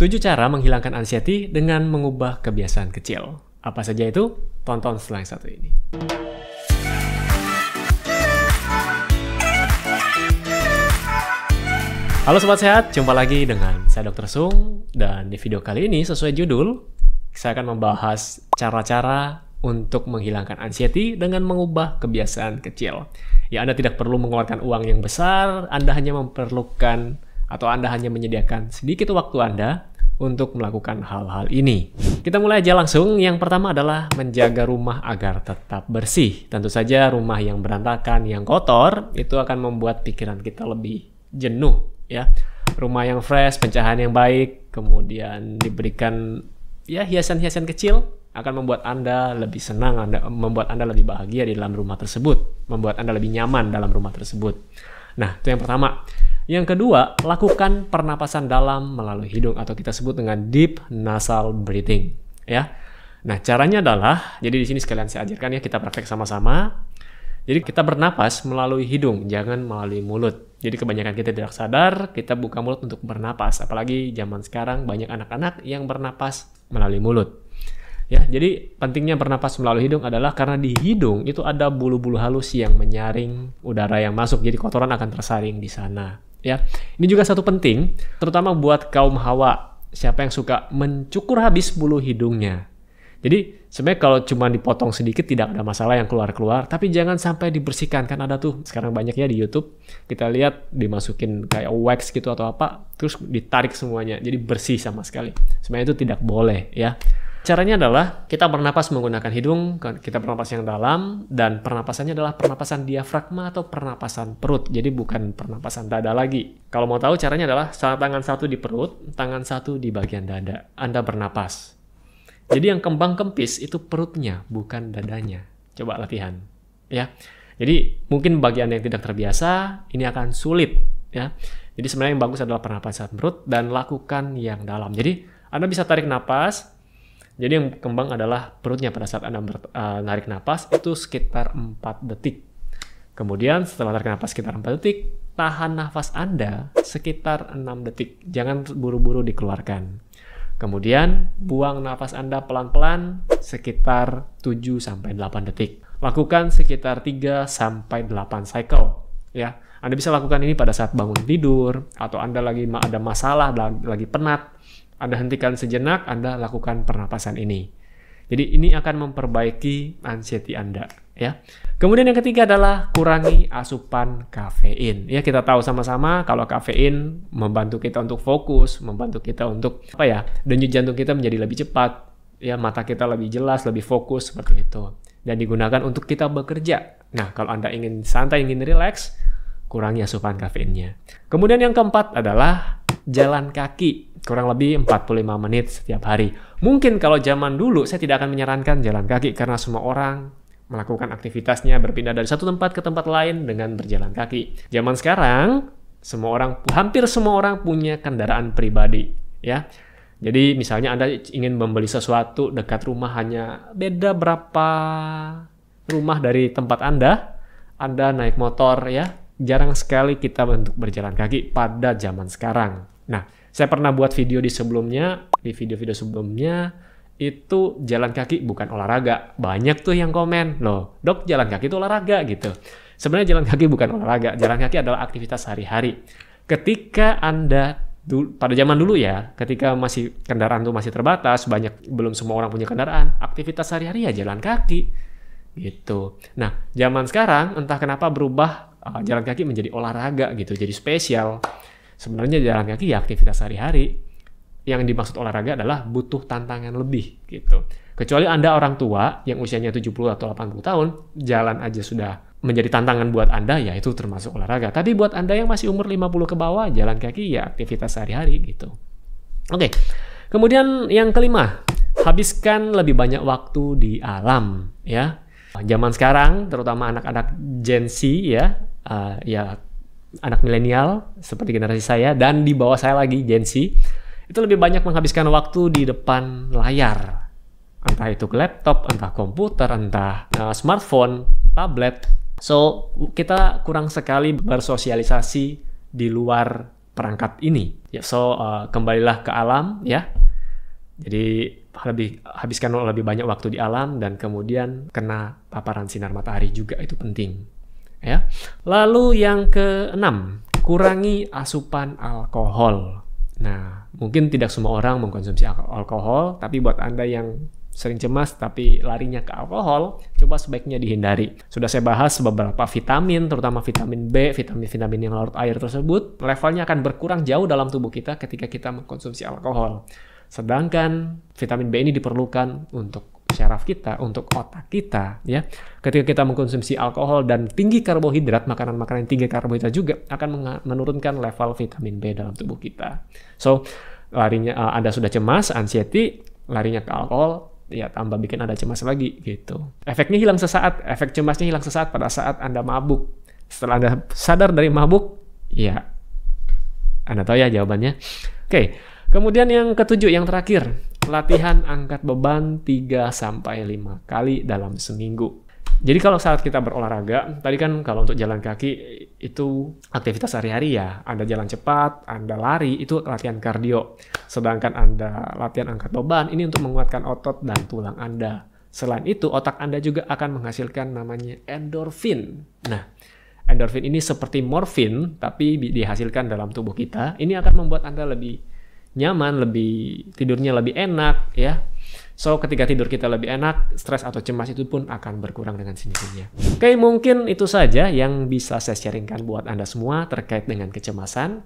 7 cara menghilangkan anxiety dengan mengubah kebiasaan kecil. Apa saja itu? Tonton setelah yang satu ini. Halo Sobat Sehat, jumpa lagi dengan saya Dr. Sung. Dan di video kali ini sesuai judul, saya akan membahas cara-cara untuk menghilangkan anxiety dengan mengubah kebiasaan kecil. Ya, Anda tidak perlu mengeluarkan uang yang besar, Anda hanya memerlukan atau Anda hanya menyediakan sedikit waktu Anda untuk melakukan hal-hal ini. Kita mulai aja langsung. Yang pertama adalah menjaga rumah agar tetap bersih. Tentu saja rumah yang berantakan, yang kotor, itu akan membuat pikiran kita lebih jenuh. Ya, rumah yang fresh, pencahayaan yang baik, kemudian diberikan ya hiasan-hiasan kecil akan membuat Anda lebih senang, membuat Anda lebih bahagia di dalam rumah tersebut, membuat Anda lebih nyaman dalam rumah tersebut. Nah, itu yang pertama. Yang kedua, lakukan pernapasan dalam melalui hidung atau kita sebut dengan deep nasal breathing, ya. Nah, caranya adalah, jadi di sini sekalian saya ajarkan ya, kita praktek sama-sama. Jadi kita bernapas melalui hidung, jangan melalui mulut. Jadi kebanyakan kita tidak sadar, kita buka mulut untuk bernapas. Apalagi zaman sekarang banyak anak-anak yang bernapas melalui mulut. Ya, jadi pentingnya bernapas melalui hidung adalah karena di hidung itu ada bulu-bulu halus yang menyaring udara yang masuk. Jadi kotoran akan tersaring di sana. Ya, ini juga satu penting, terutama buat kaum hawa. Siapa yang suka mencukur habis bulu hidungnya. Jadi sebenarnya kalau cuma dipotong sedikit tidak ada masalah yang keluar-keluar, tapi jangan sampai dibersihkan. Kan ada tuh sekarang banyak ya di YouTube, kita lihat dimasukin kayak wax gitu atau apa, terus ditarik semuanya, jadi bersih sama sekali. Sebenarnya itu tidak boleh ya. Caranya adalah kita bernapas menggunakan hidung, kita bernapas yang dalam, dan pernapasannya adalah pernapasan diafragma atau pernapasan perut. Jadi bukan pernapasan dada lagi. Kalau mau tahu caranya adalah tangan satu di perut, tangan satu di bagian dada. Anda bernapas. Jadi yang kembang kempis itu perutnya, bukan dadanya. Coba latihan, ya. Jadi mungkin bagi Anda yang tidak terbiasa, ini akan sulit, ya. Jadi sebenarnya yang bagus adalah pernapasan perut dan lakukan yang dalam. Jadi Anda bisa tarik napas. Jadi yang kembang adalah perutnya pada saat Anda menarik napas itu sekitar 4 detik. Kemudian setelah tarik napas sekitar 4 detik, tahan nafas Anda sekitar 6 detik. Jangan buru-buru dikeluarkan. Kemudian buang nafas Anda pelan-pelan sekitar 7-8 detik. Lakukan sekitar 3-8 cycle. Ya, Anda bisa lakukan ini pada saat bangun tidur atau Anda lagi ada masalah, lagi penat. Anda hentikan sejenak, Anda lakukan pernapasan ini. Jadi ini akan memperbaiki anxiety Anda, ya. Kemudian yang ketiga adalah kurangi asupan kafein. Ya, kita tahu sama-sama kalau kafein membantu kita untuk fokus, membantu kita untuk denyut jantung kita menjadi lebih cepat, ya, mata kita lebih jelas, lebih fokus seperti itu. Dan digunakan untuk kita bekerja. Nah, kalau Anda ingin santai, ingin relax, kurangi asupan kafeinnya. Kemudian yang keempat adalah jalan kaki. Kurang lebih 45 menit setiap hari. Mungkin kalau zaman dulu saya tidak akan menyarankan jalan kaki karena semua orang melakukan aktivitasnya berpindah dari satu tempat ke tempat lain dengan berjalan kaki. Zaman sekarang hampir semua orang punya kendaraan pribadi, ya. Jadi misalnya Anda ingin membeli sesuatu dekat rumah, hanya beda berapa rumah dari tempat Anda naik motor, ya. Jarang sekali kita untuk berjalan kaki pada zaman sekarang. Nah, saya pernah buat video di video-video sebelumnya, itu jalan kaki bukan olahraga. Banyak tuh yang komen, loh, Dok, jalan kaki itu olahraga gitu. Sebenarnya jalan kaki bukan olahraga, jalan kaki adalah aktivitas sehari-hari. Ketika Anda, pada zaman dulu ya, ketika kendaraan itu masih terbatas, belum semua orang punya kendaraan, aktivitas sehari-hari ya jalan kaki. Gitu. Nah, zaman sekarang entah kenapa berubah jalan kaki menjadi olahraga gitu, jadi spesial. Sebenarnya jalan kaki ya aktivitas sehari-hari. Yang dimaksud olahraga adalah butuh tantangan lebih gitu. Kecuali Anda orang tua yang usianya 70 atau 80 tahun, jalan aja sudah menjadi tantangan buat Anda, ya itu termasuk olahraga. Tapi buat Anda yang masih umur 50 ke bawah, jalan kaki ya aktivitas sehari-hari gitu. Oke. Kemudian yang kelima, habiskan lebih banyak waktu di alam, ya. Zaman sekarang, terutama anak-anak Gen Z ya, anak milenial seperti generasi saya dan di bawah saya lagi Gen Z, itu lebih banyak menghabiskan waktu di depan layar. Entah itu laptop, entah komputer, entah smartphone, tablet. So, kita kurang sekali bersosialisasi di luar perangkat ini. Ya, kembalilah ke alam ya. Jadi habiskan lebih banyak waktu di alam dan kemudian kena paparan sinar matahari juga, itu penting. Ya. Lalu yang keenam, kurangi asupan alkohol. Nah, mungkin tidak semua orang mengkonsumsi alkohol, tapi buat Anda yang sering cemas tapi larinya ke alkohol, coba sebaiknya dihindari. Sudah saya bahas beberapa vitamin, terutama vitamin B, vitamin-vitamin yang larut air tersebut, levelnya akan berkurang jauh dalam tubuh kita ketika kita mengkonsumsi alkohol. Sedangkan vitamin B ini diperlukan untuk syaraf kita, untuk otak kita, ya. Ketika kita mengkonsumsi alkohol dan tinggi karbohidrat, makanan-makanan yang tinggi karbohidrat juga akan menurunkan level vitamin B dalam tubuh kita. So, Anda sudah cemas, anxiety, larinya ke alkohol, ya tambah bikin Anda cemas lagi gitu. Efeknya hilang sesaat, efek cemasnya hilang sesaat pada saat Anda mabuk. Setelah Anda sadar dari mabuk, ya Anda tahu ya jawabannya. Oke, kemudian yang ketujuh, yang terakhir, latihan angkat beban 3-5 kali dalam seminggu. Jadi kalau saat kita berolahraga, tadi kan kalau untuk jalan kaki itu aktivitas sehari-hari ya, Anda jalan cepat, Anda lari, itu latihan kardio. Sedangkan Anda latihan angkat beban, ini untuk menguatkan otot dan tulang Anda. Selain itu, otak Anda juga akan menghasilkan namanya endorfin. Nah, endorfin ini seperti morfin, tapi dihasilkan dalam tubuh kita. Ini akan membuat Anda lebih nyaman, tidurnya lebih enak, ya. So, ketika tidur kita lebih enak, stres atau cemas itu pun akan berkurang dengan sendirinya. Oke, mungkin itu saja yang bisa saya sharingkan buat Anda semua terkait dengan kecemasan.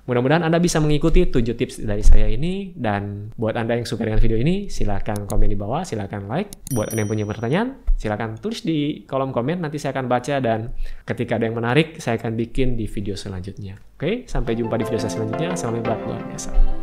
Mudah-mudahan Anda bisa mengikuti 7 tips dari saya ini. Dan buat Anda yang suka dengan video ini, silahkan komen di bawah, silahkan like. Buat Anda yang punya pertanyaan, silahkan tulis di kolom komen, nanti saya akan baca. Dan ketika ada yang menarik, saya akan bikin di video selanjutnya. Oke, sampai jumpa di video saya selanjutnya. Salam hebat luar biasa.